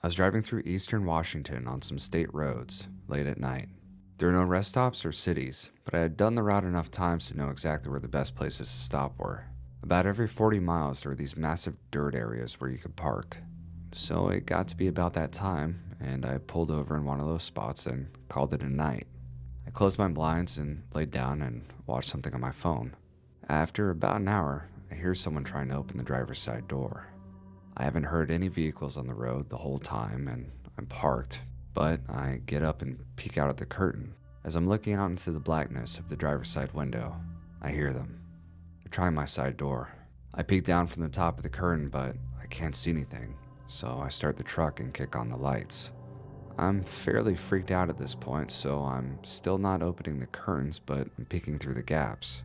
I was driving through eastern Washington on some state roads late at night. There were no rest stops or cities, but I had done the route enough times to know exactly where the best places to stop were. About every 40 miles, there were these massive dirt areas where you could park. So it got to be about that time, and I pulled over in one of those spots and called it a night. I closed my blinds and laid down and watched something on my phone. After about an hour, I hear someone trying to open the driver's side door. I haven't heard any vehicles on the road the whole time, and I'm parked, but I get up and peek out at the curtain. As I'm looking out into the blackness of the driver's side window, I hear them. They're trying my side door. I peek down from the top of the curtain, but I can't see anything, so I start the truck and kick on the lights. I'm fairly freaked out at this point, so I'm still not opening the curtains, but I'm peeking through the gaps.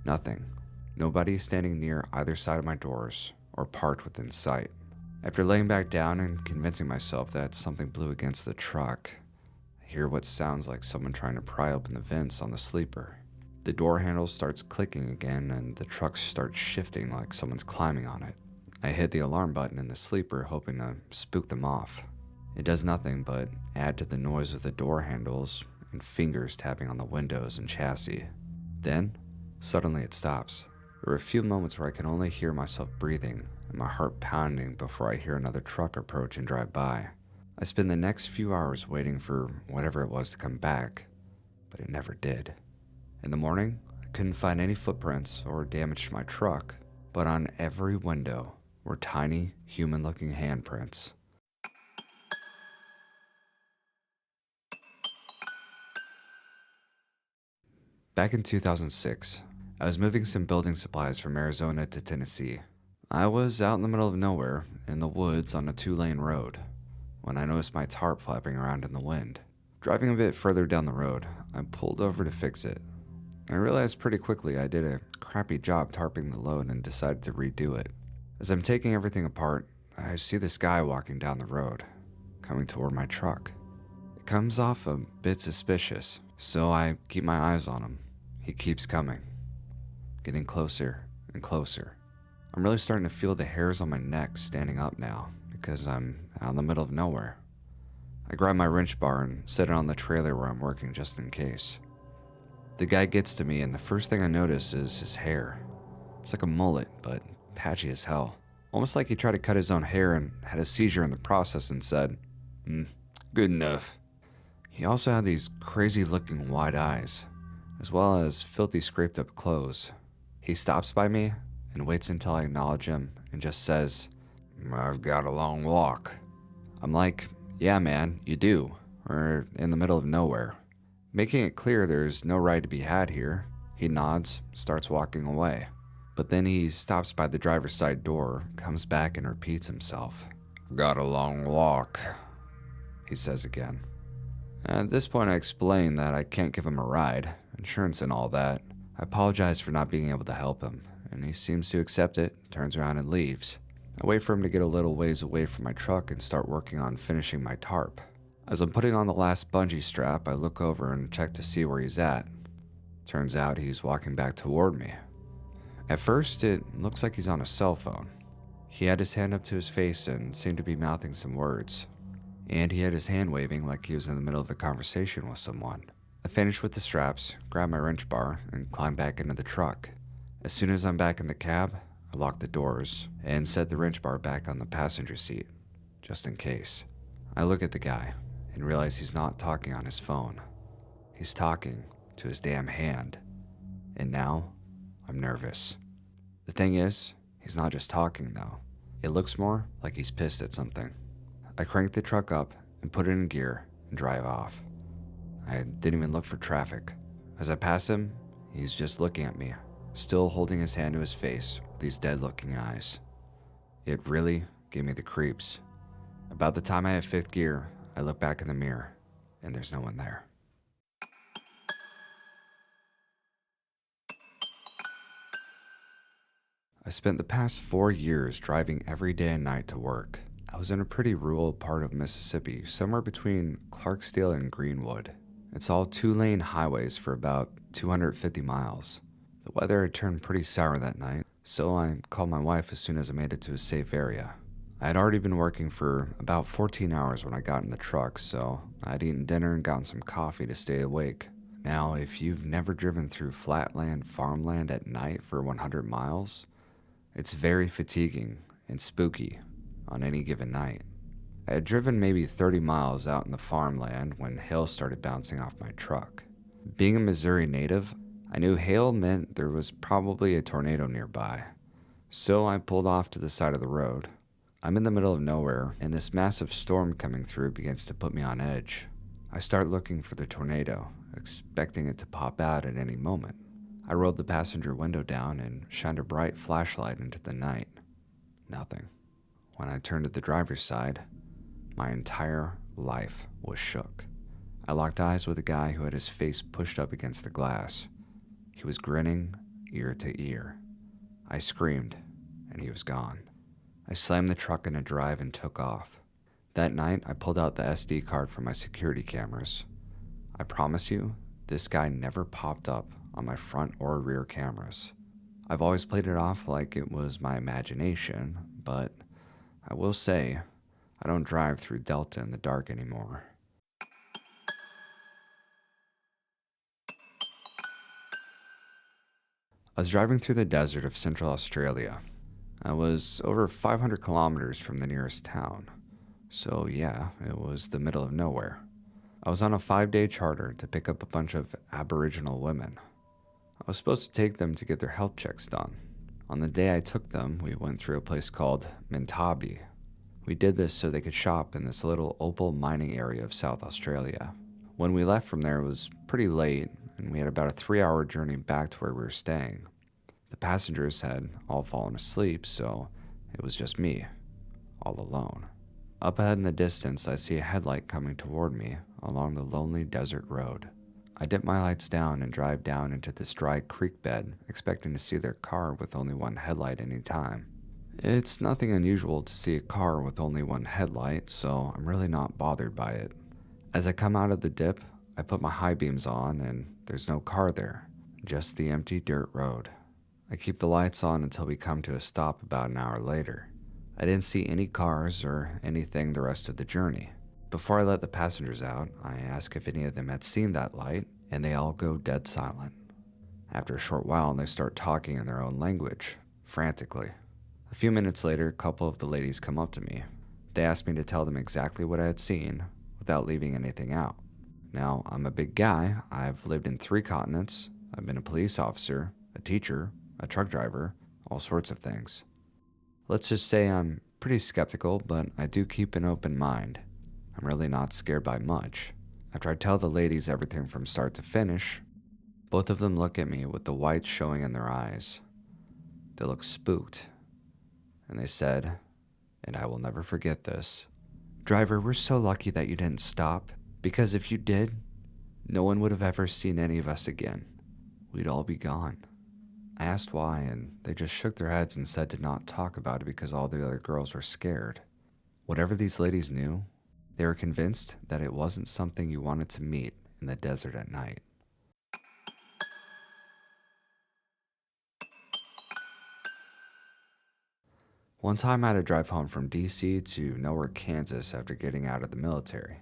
Nothing. Nobody standing near either side of my doors or parked within sight. After laying back down and convincing myself that something blew against the truck, I hear what sounds like someone trying to pry open the vents on the sleeper. The door handle starts clicking again and the truck starts shifting like someone's climbing on it. I hit the alarm button in the sleeper, hoping to spook them off. It does nothing but add to the noise of the door handles and fingers tapping on the windows and chassis. Then, suddenly it stops. There were a few moments where I can only hear myself breathing and my heart pounding before I hear another truck approach and drive by. I spend the next few hours waiting for whatever it was to come back, but it never did. In the morning, I couldn't find any footprints or damage to my truck, but on every window were tiny, human-looking handprints. Back in 2006, I was moving some building supplies from Arizona to Tennessee. I was out in the middle of nowhere, in the woods on a 2-lane road, when I noticed my tarp flapping around in the wind. Driving a bit further down the road, I pulled over to fix it. I realized pretty quickly I did a crappy job tarping the load and decided to redo it. As I'm taking everything apart, I see this guy walking down the road, coming toward my truck. It comes off a bit suspicious, so I keep my eyes on him. He keeps coming, getting closer and closer. I'm really starting to feel the hairs on my neck standing up now because I'm out in the middle of nowhere. I grab my wrench bar and set it on the trailer where I'm working just in case. The guy gets to me and the first thing I notice is his hair. It's like a mullet, but patchy as hell. Almost like he tried to cut his own hair and had a seizure in the process and said, good enough. He also had these crazy looking wide eyes, as well as filthy scraped up clothes. He stops by me and waits until I acknowledge him and just says, I've got a long walk. I'm like, yeah man, you do. We're in the middle of nowhere. Making it clear there's no ride to be had here, he nods, starts walking away. But then he stops by the driver's side door, comes back and repeats himself. Got a long walk, he says again. At this point I explain that I can't give him a ride, insurance and all that. I apologize for not being able to help him, and he seems to accept it, turns around and leaves. I wait for him to get a little ways away from my truck and start working on finishing my tarp. As I'm putting on the last bungee strap, I look over and check to see where he's at. Turns out he's walking back toward me. At first, it looks like he's on a cell phone. He had his hand up to his face and seemed to be mouthing some words. And he had his hand waving like he was in the middle of a conversation with someone. I finish with the straps, grab my wrench bar, and climb back into the truck. As soon as I'm back in the cab, I lock the doors and set the wrench bar back on the passenger seat, just in case. I look at the guy and realize he's not talking on his phone. He's talking to his damn hand. And now, I'm nervous. The thing is, he's not just talking though. It looks more like he's pissed at something. I crank the truck up and put it in gear and drive off. I didn't even look for traffic. As I pass him, he's just looking at me, still holding his hand to his face with these dead-looking eyes. It really gave me the creeps. About the time I hit 5th gear, I look back in the mirror, and there's no one there. I spent the past 4 years driving every day and night to work. I was in a pretty rural part of Mississippi, somewhere between Clarksdale and Greenwood. It's all 2-lane highways for about 250 miles. The weather had turned pretty sour that night, so I called my wife as soon as I made it to a safe area. I had already been working for about 14 hours when I got in the truck, so I'd eaten dinner and gotten some coffee to stay awake. Now, if you've never driven through flatland farmland at night for 100 miles, it's very fatiguing and spooky on any given night. I had driven maybe 30 miles out in the farmland when hail started bouncing off my truck. Being a Missouri native, I knew hail meant there was probably a tornado nearby, so I pulled off to the side of the road. I'm in the middle of nowhere, and this massive storm coming through begins to put me on edge. I start looking for the tornado, expecting it to pop out at any moment. I rolled the passenger window down and shined a bright flashlight into the night. Nothing. When I turned to the driver's side, my entire life was shook. I locked eyes with a guy who had his face pushed up against the glass. He was grinning ear to ear. I screamed, and he was gone. I slammed the truck in a drive and took off. That night, I pulled out the SD card from my security cameras. I promise you, this guy never popped up on my front or rear cameras. I've always played it off like it was my imagination, but I will say, I don't drive through Delta in the dark anymore. I was driving through the desert of Central Australia. I was over 500 kilometers from the nearest town. So yeah, it was the middle of nowhere. I was on a 5-day charter to pick up a bunch of Aboriginal women. I was supposed to take them to get their health checks done. On the day I took them, we went through a place called Mintabi. We did this so they could shop in this little opal mining area of South Australia. When we left from there, it was pretty late, and we had about a 3-hour journey back to where we were staying. The passengers had all fallen asleep, so it was just me, all alone. Up ahead in the distance, I see a headlight coming toward me along the lonely desert road. I dip my lights down and drive down into this dry creek bed, expecting to see their car with only one headlight any time. It's nothing unusual to see a car with only one headlight, so I'm really not bothered by it. As I come out of the dip, I put my high beams on and there's no car there, just the empty dirt road. I keep the lights on until we come to a stop about an hour later. I didn't see any cars or anything the rest of the journey. Before I let the passengers out, I ask if any of them had seen that light, and they all go dead silent. After a short while, they start talking in their own language, frantically. A few minutes later, a couple of the ladies come up to me. They asked me to tell them exactly what I had seen, without leaving anything out. Now, I'm a big guy. I've lived in 3 continents. I've been a police officer, a teacher, a truck driver, all sorts of things. Let's just say I'm pretty skeptical, but I do keep an open mind. I'm really not scared by much. After I tell the ladies everything from start to finish, both of them look at me with the whites showing in their eyes. They look spooked, and they said, and I will never forget this, "Driver, we're so lucky that you didn't stop, because if you did, no one would have ever seen any of us again. We'd all be gone." I asked why, and they just shook their heads and said to not talk about it because all the other girls were scared. Whatever these ladies knew, they were convinced that it wasn't something you wanted to meet in the desert at night. One time I had to drive home from DC to nowhere, Kansas after getting out of the military.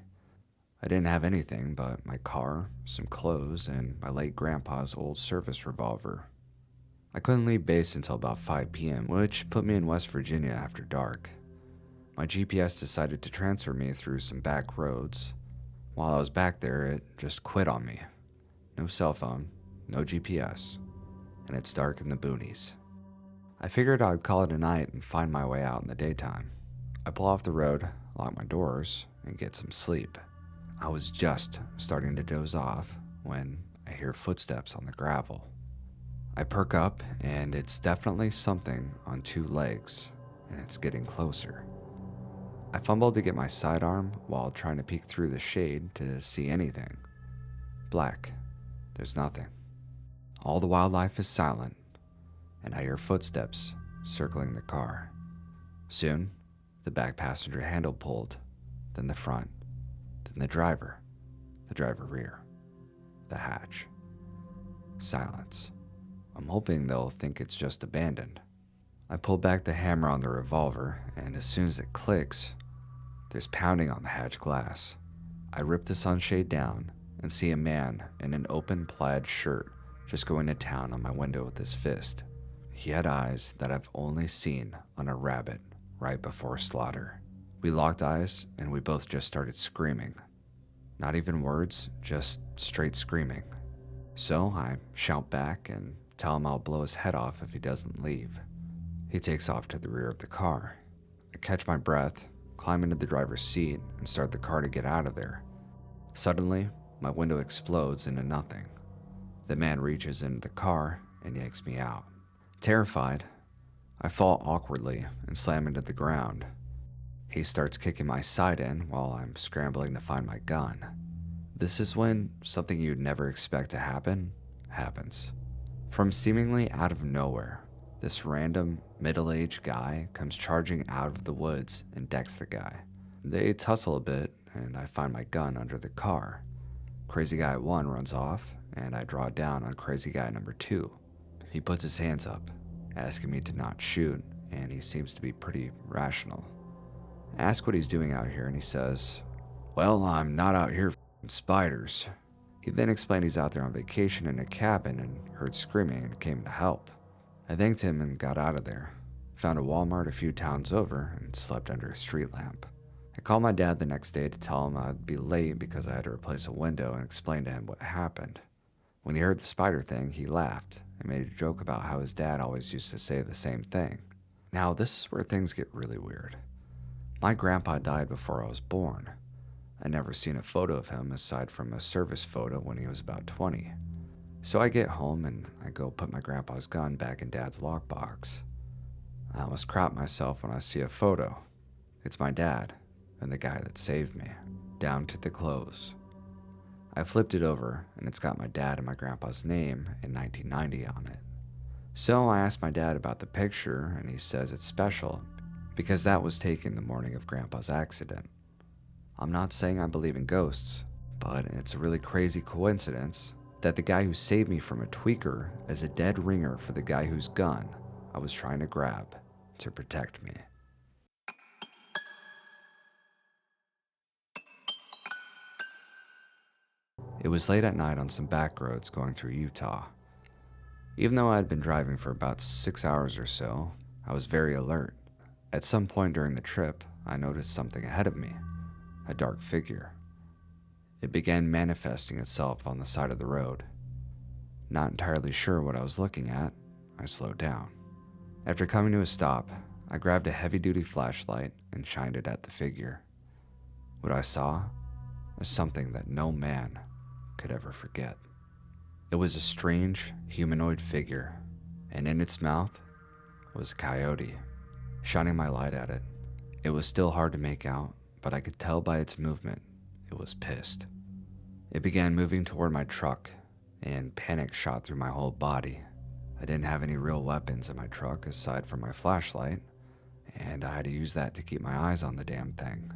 I didn't have anything but my car, some clothes, and my late grandpa's old service revolver. I couldn't leave base until about 5 p.m., which put me in West Virginia after dark. My GPS decided to transfer me through some back roads. While I was back there, it just quit on me. No cell phone, no GPS, and it's dark in the boonies. I figured I'd call it a night and find my way out in the daytime. I pull off the road, lock my doors, and get some sleep. I was just starting to doze off when I hear footsteps on the gravel. I perk up, and it's definitely something on 2 legs, and it's getting closer. I fumbled to get my sidearm while trying to peek through the shade to see anything. Black. There's nothing. All the wildlife is silent, and I hear footsteps circling the car. Soon, the back passenger handle pulled, then the front, then the driver rear, the hatch. Silence. I'm hoping they'll think it's just abandoned. I pull back the hammer on the revolver, and as soon as it clicks, there's pounding on the hatch glass. I rip the sunshade down and see a man in an open plaid shirt just going to town on my window with his fist. He had eyes that I've only seen on a rabbit right before slaughter. We locked eyes and we both just started screaming. Not even words, just straight screaming. So I shout back and tell him I'll blow his head off if he doesn't leave. He takes off to the rear of the car. I catch my breath, climb into the driver's seat, and start the car to get out of there. Suddenly, my window explodes into nothing. The man reaches into the car and yanks me out. Terrified, I fall awkwardly and slam into the ground. He starts kicking my side in while I'm scrambling to find my gun. This is when something you'd never expect to happen happens. From seemingly out of nowhere, this random middle-aged guy comes charging out of the woods and decks the guy. They tussle a bit and I find my gun under the car. Crazy guy 1 runs off and I draw down on crazy guy number 2. He puts his hands up, asking me to not shoot, and he seems to be pretty rational. I ask what he's doing out here and he says, "Well, I'm not out here f***ing spiders." He then explained he's out there on vacation in a cabin and heard screaming and came to help. I thanked him and got out of there, found a Walmart a few towns over, and slept under a street lamp. I called my dad the next day to tell him I'd be late because I had to replace a window and explain to him what happened. When he heard the spider thing, he laughed and made a joke about how his dad always used to say the same thing. Now, this is where things get really weird. My grandpa died before I was born. I'd never seen a photo of him aside from a service photo when he was about 20. So I get home and I go put my grandpa's gun back in Dad's lockbox. I almost crap myself when I see a photo. It's my dad and the guy that saved me, down to the clothes. I flipped it over and it's got my dad and my grandpa's name in 1990 on it. So I asked my dad about the picture and he says it's special because that was taken the morning of Grandpa's accident. I'm not saying I believe in ghosts, but it's a really crazy coincidence that the guy who saved me from a tweaker is a dead ringer for the guy whose gun I was trying to grab to protect me. It was late at night on some back roads going through Utah. Even though I had been driving for about 6 hours or so, I was very alert. At some point during the trip, I noticed something ahead of me, a dark figure. It began manifesting itself on the side of the road. Not entirely sure what I was looking at, I slowed down. After coming to a stop, I grabbed a heavy-duty flashlight and shined it at the figure. What I saw was something that no man could ever forget. It was a strange humanoid figure, and in its mouth was a coyote. Shining my light at it, it was still hard to make out, but I could tell by its movement it was pissed. It began moving toward my truck, and panic shot through my whole body. I didn't have any real weapons in my truck aside from my flashlight, and I had to use that to keep my eyes on the damn thing.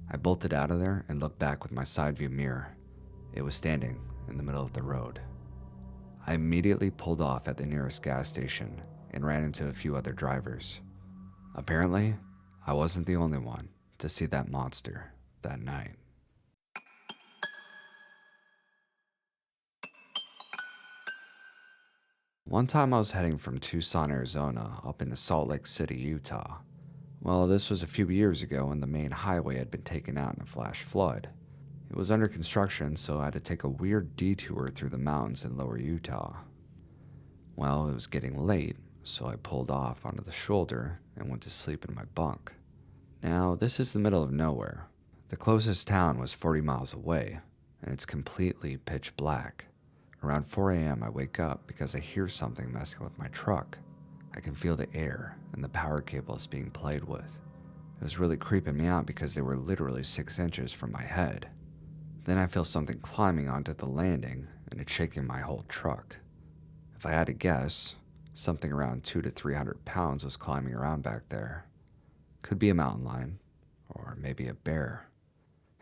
I bolted out of there and looked back with my side view mirror. It was standing in the middle of the road. I immediately pulled off at the nearest gas station and ran into a few other drivers. Apparently, I wasn't the only one to see that monster that night. One time I was heading from Tucson, Arizona up into Salt Lake City, Utah. Well, this was a few years ago when the main highway had been taken out in a flash flood. It was under construction, so I had to take a weird detour through the mountains in lower Utah. Well, it was getting late, so I pulled off onto the shoulder and went to sleep in my bunk. Now, this is the middle of nowhere. The closest town was 40 miles away, and it's completely pitch black. Around 4 a.m. I wake up because I hear something messing with my truck. I can feel the air and the power cables being played with. It was really creeping me out because they were literally 6 inches from my head. Then I feel something climbing onto the landing and it's shaking my whole truck. If I had to guess, something around 200 to 300 pounds was climbing around back there. Could be a mountain lion, or maybe a bear.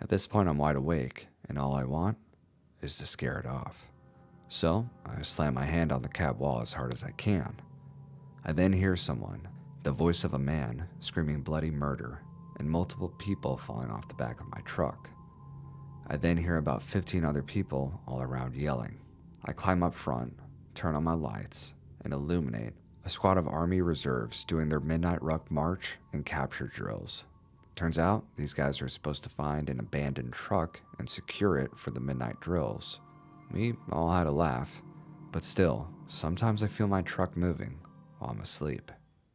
At this point I'm wide awake, and all I want is to scare it off. So I slam my hand on the cab wall as hard as I can. I then hear someone the voice of a man screaming bloody murder, and multiple people falling off the back of my truck. I then hear about 15 other people all around yelling. I climb up front, turn on my lights, and illuminate a squad of Army reserves doing their midnight ruck march and capture drills. Turns out these guys are supposed to find an abandoned truck and secure it for the midnight drills. We all had a laugh, but still, sometimes I feel my truck moving while I'm asleep.